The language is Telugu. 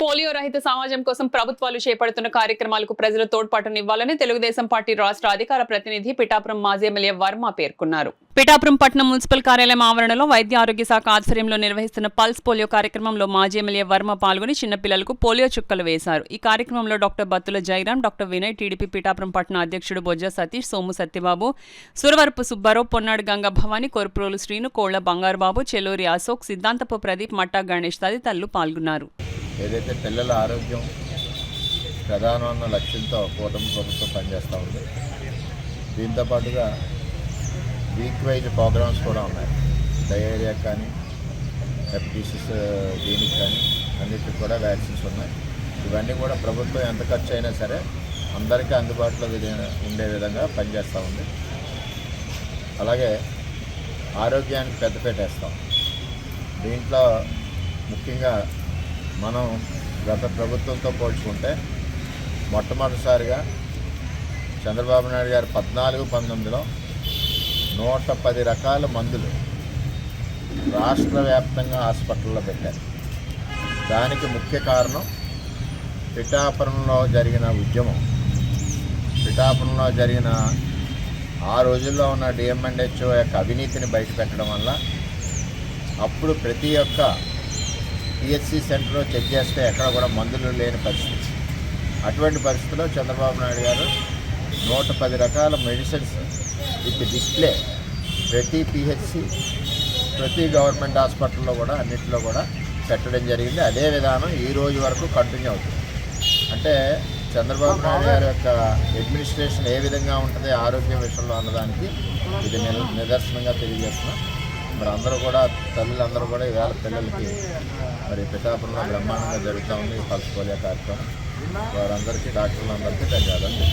పోలియో రహిత సమాజం కోసం ప్రభుత్వాలు చేపడుతున్న కార్యక్రమాలకు ప్రజలు తోడ్పాటునివ్వాలని తెలుగుదేశం పార్టీ రాష్ట్ర అధికార ప్రతినిధి పిఠాపురం మాజీ ఎమ్మెల్యే వర్మ పేర్కొన్నారు. పిఠాపురం పట్టణం మున్సిపల్ కార్యాలయం ఆవరణలో వైద్య ఆరోగ్య శాఖ ఆధ్వర్యంలో నిర్వహిస్తున్న పల్స్ పోలియో కార్యక్రమంలో మాజీ ఎమ్మెల్యే వర్మ పాల్గొని చిన్నపిల్లలకు పోలియో చుక్కలు వేశారు. ఈ కార్యక్రమంలో doctor Battula Jayaram, doctor Vinay, TDP Pithapuram పట్టణ అధ్యక్షుడు బొజ్జ సతీష్, సోము సత్యబాబు, సురవరపు సుబ్బారావు, పొన్నాడు గంగా భవాని, కొరుప్రోలు శ్రీను, కోళ్ల బంగారుబాబు, చెల్లూరి అశోక్, సిద్ధాంతపు ప్రదీప్, మట్టా గణేష్ తదితరులు పాల్గొన్నారు. ఏదైతే పిల్లల ఆరోగ్యం ప్రధానమైన లక్ష్యంతో కూటమి ప్రభుత్వం పనిచేస్తూ ఉంది. దీంతో పాటుగా వీక్ వైజ్ ప్రోగ్రామ్స్ కూడా ఉన్నాయి. డయేరియా కానీ, హెపటైటిస్ దీనికి కానీ అన్నిటికి కూడా వ్యాక్సిన్స్ ఉన్నాయి. ఇవన్నీ కూడా ప్రభుత్వం ఎంత ఖర్చు అయినా సరే అందరికీ అందుబాటులో ఉండే విధంగా పనిచేస్తూ ఉంది. అలాగే ఆరోగ్యానికి పెద్దపీట వేస్తాం. దీంట్లో ముఖ్యంగా మనం గత ప్రభుత్వంతో పోల్చుకుంటే మొట్టమొదటిసారిగా చంద్రబాబు నాయుడు గారు 14-19లో 110 రకాల మందులు రాష్ట్ర వ్యాప్తంగా హాస్పిటల్లో పెట్టారు. దానికి ముఖ్య కారణం పిఠాపురంలో జరిగిన ఉద్యమం. పిఠాపురంలో జరిగిన ఆ రోజుల్లో ఉన్న డిఎంఎన్హెచ్ఓ యొక్క అవినీతిని బయటపెట్టడం వల్ల అప్పుడు ప్రతి ఒక్క పిహెచ్సి సెంటర్లో చెక్ చేస్తే ఎక్కడ కూడా మందులు లేని పరిస్థితి. అటువంటి పరిస్థితిలో చంద్రబాబు నాయుడు గారు 110 రకాల మెడిసిన్స్ విత్ డిస్ప్లే ప్రతి పిహెచ్సి, ప్రతి గవర్నమెంట్ హాస్పిటల్లో కూడా అన్నింటిలో కూడా పెట్టడం జరిగింది. అదే విధానం ఈ రోజు వరకు కంటిన్యూ అవుతుంది. అంటే చంద్రబాబు నాయుడు గారి యొక్క అడ్మినిస్ట్రేషన్ ఏ విధంగా ఉంటుంది ఆరోగ్యం విషయంలో అన్నదానికి ఇది నిదర్శనంగా తెలియజేస్తున్నాం. మరి అందరూ కూడా తల్లులందరూ కూడా ఈవేళ పిల్లలకి మరి పిఠాపురంలో బ్రహ్మాండంగా జరుగుతూ ఉంది ఈ పల్స్ పోలియో కార్యక్రమం. వారందరికీ డాక్టర్లందరికీ ధన్యవాదాలు.